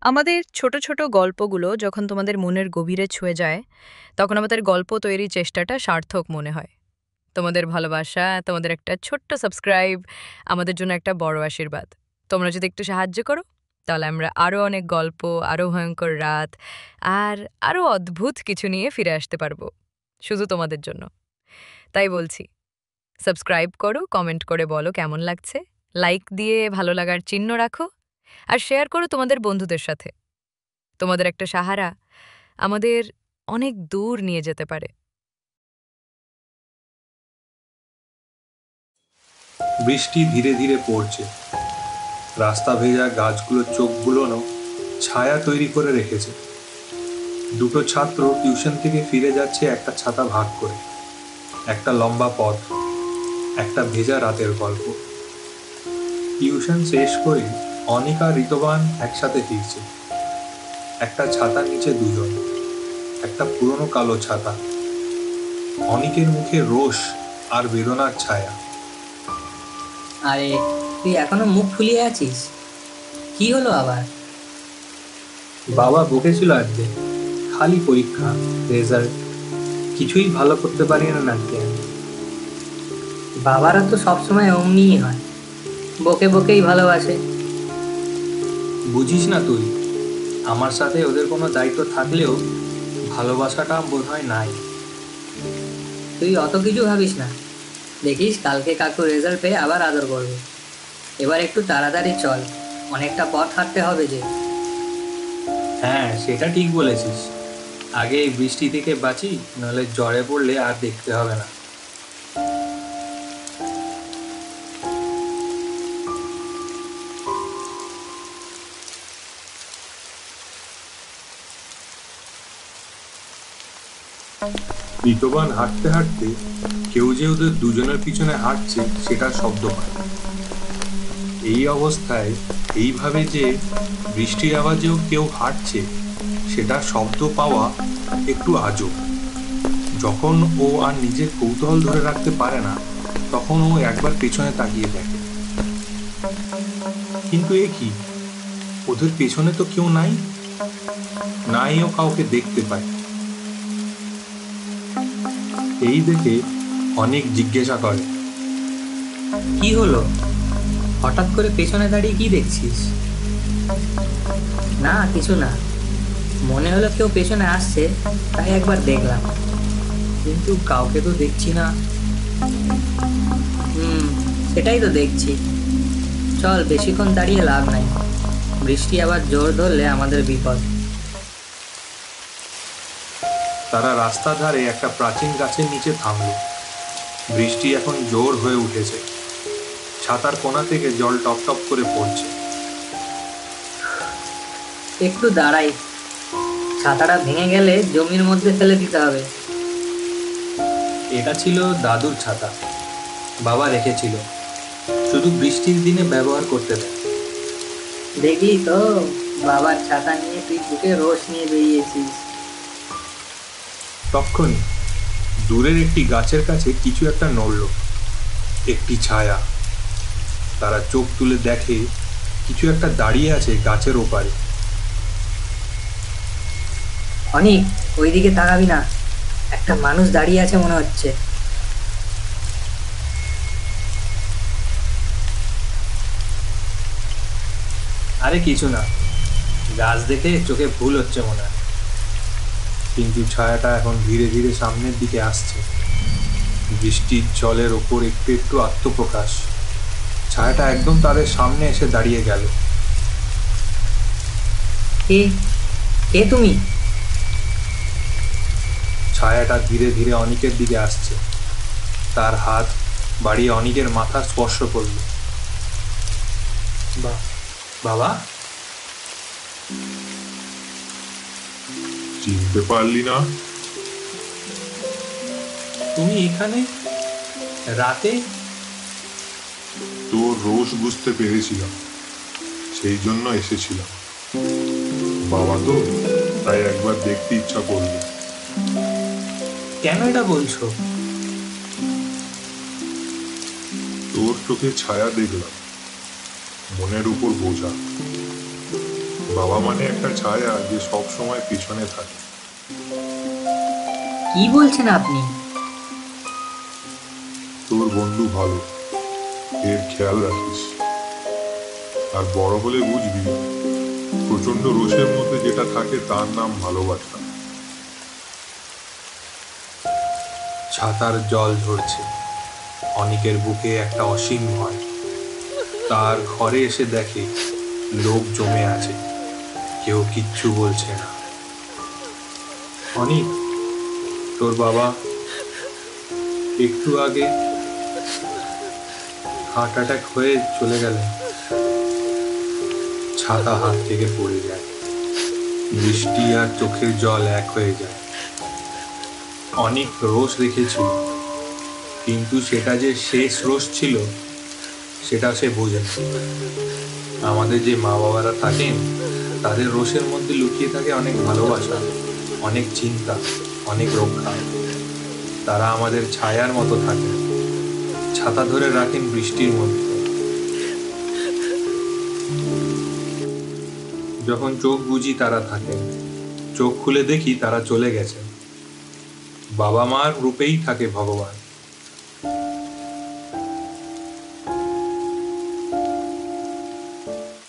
আমাদের ছোট, ছোট গল্পগুলো যখন তোমাদের মনের গভীরে ছুঁয়ে যায়, তখন আমাদের গল্প তৈরির চেষ্টাটা সার্থক মনে হয়। তোমাদের ভালোবাসা, তোমাদের একটা ছোট্ট সাবস্ক্রাইব আমাদের জন্য একটা বড় আশীর্বাদ। তোমরা যদি একটু সাহায্য করো, তাহলে আমরা আরো অনেক গল্প, আরো ভয়ঙ্কর রাত আর আরো অদ্ভুত কিছু নিয়ে ফিরে আসতে পারবো। শুধু তোমাদের জন্য। তাই বলছি, সাবস্ক্রাইব করো, কমেন্ট করে বলো কেমন লাগছে, লাইক দিয়ে ভালো লাগার চিহ্ন রাখো আর শেয়ার করো তোমাদের বন্ধুদের সাথে। তোমাদের একটা সাহারা আমাদের অনেক দূর নিয়ে যেতে পারে। বৃষ্টি ধীরে ধীরে পড়ছে। রাস্তা ভেজা গাছগুলোর চোখ বুলোনো ছায়া তৈরি করে রেখেছে। দুটো ছাত্র টিউশন থেকে ফিরে যাচ্ছে একটা ছাতা ভাগ করে। একটা লম্বা পথ, একটা ভেজা রাতের গল্প। টিউশন শেষ করে অনিকা ঋতবান একসাথে ফিরছে। একটা ছাতার নিচে দুজন, একটা পুরনো কালো ছাতা। অনিকের মুখে রোষ আর বেদনার ছায়া। আরে, তুই এখনো মুখ ফুলিয়ে আছিস? কি হলো আবার? বাবা বকেছিল আজকে, খালি পরীক্ষা, রেজাল্ট, কিছুই ভালো করতে পারি না নাকি আমি। বাবারা তো সবসময় অমনিই হয়, বকে বকেই ভালোবাসে। বুঝিস না তুই, আমার সাথে ওদের কোনো দায়িত্ব থাকলেও ভালোবাসাটা বোধহয় নাই। তুই অত কিছু ভাবিস না, দেখিস কালকে কাকু রেজাল্ট পেয়ে আবার আদর করবে। এবার একটু তাড়াতাড়ি চল, অনেকটা পথ হাঁটতে হবে যে। হ্যাঁ, সেটা ঠিক বলেছিস। আগে এই বৃষ্টি থেকে বাঁচি, নাহলে জ্বরে পড়লে আর দেখতে হবে না। বিতবান হাঁটতে হাঁটতে কেউ যে ওদের দুজনের পিছনে হাঁটছে সেটার শব্দ পায়। এই অবস্থায় এইভাবে যে বৃষ্টির আওয়াজেও কেউ হাঁটছে সেটার শব্দ পাওয়া একটু আজব। যখন ও আর নিজের কৌতূহল ধরে রাখতে পারে না, তখন ও একবার পেছনে তাকিয়ে দেখে। কিন্তু এ কি, ওদের পেছনে তো কেউ নাই, নাই ও কাউকে দেখতে পায়। এই দেখে অনেক জিজ্ঞাসা করে, কি হলো? হঠাৎ করে পেছনে দাঁড়িয়ে কি দেখছিস? না, কিছু না। মনে হলো কেউ পেছনে আসছে, তাই একবার দেখলাম। কিন্তু কাউকে তো দেখছি না। হুম, সেটাই তো দেখছি। চল, বেশিক্ষণ দাঁড়িয়ে লাভ নাই। বৃষ্টি আবার জোর ধরলে আমাদের বিপদ। তারা রাস্তা ধারে একটা প্রাচীন গাছের নিচে থামল। বৃষ্টি এখন জোর হয়ে উঠেছে। ছাতার কোণা থেকে জল টপ টপ করে পড়ছে। একটু দাঁড়াই, ছাতাটা ভেঙে গেলে জমির মধ্যে ফেলে দিতে হবে। এটা ছিল দাদুর ছাতা, বাবা রেখেছিল, শুধু বৃষ্টির দিনে ব্যবহার করতে দেয়। দেখি তো, বাবার ছাতা নিয়ে তুই বুকে রোষ নিয়ে বেরিয়েছিস। তক্ষুনি দূরের একটি গাছের কাছে কিছু একটা নড়ল, একটি ছায়া। তারা চোখ তুলে দেখে কিছু একটা দাঁড়িয়ে আছে গাছের ওপারে। অনিক, ওইদিকে তাকাবি না, একটা মানুষ দাঁড়িয়ে আছে মনে হচ্ছে। আরে কিছু না, গাছ দেখে চোখে ভুল হচ্ছে মনে হয়। কিন্তু ছায়াটা এখন ধীরে ধীরে সামনের দিকে আসছে। বৃষ্টির জলের ওপর একটু একটু আত্মপ্রকাশ। ছায়াটা একদম তাদের সামনে এসে দাঁড়িয়ে গেল। কে? কে তুমি? ছায়াটা ধীরে ধীরে অনিকের দিকে আসছে। তার হাত বাড়িয়ে অনিকের মাথা স্পর্শ করল। বাবা, চিনতে পারলি না? তুমি এখানে রাতে? তোর রোষ বুঝতে পেরেছিলাম, সেই জন্য এসেছিলাম। বাবা তো, তাই একবার দেখতে ইচ্ছা করলো। কেন এটা বলছো? তোর চোখে ছায়া দেখলাম, মনের উপর বোঝা। বাবা মানে একটা ছায়া যে সব সময় পিছনে থাকে। কি বলছেন আপনি? তোর বন্ধু ভালো, এর খেয়াল রাখিস। আর বড় হলে বুঝবি, প্রচন্ড রোষের মধ্যে যেটা থাকে তার নাম ভালোবাসা। ছাতার জল ঝরছে। অনিকের বুকে একটা অসীম ভয়। তার ঘরে এসে দেখে লোক জমে আছে, কেউ কিচ্ছু বলছে না। অনিক, তোর বাবা একটু আগে হার্ট অ্যাটাক হয়ে চলে গেলেন। ছাতা হাত থেকে পড়ে যায়। বৃষ্টি আর চোখের জল এক হয়ে যায়। অনেক রোষ রেখেছিল, কিন্তু সেটা যে শেষ রোষ ছিল সেটা সে বোঝে না। আমাদের যে মা বাবারা থাকেন, তাদের রোষের মধ্যে লুকিয়ে থাকে অনেক ভালোবাসা, অনেক চিন্তা, অনেক রক্ষা। তারা আমাদের ছায়ার মতো থাকেন, ছাতা ধরে রাখেন বৃষ্টির মধ্যে। যখন চোখ বুজি তারা থাকেন, চোখ খুলে দেখি তারা চলে গেছেন। বাবা মার রূপেই থাকে ভগবান।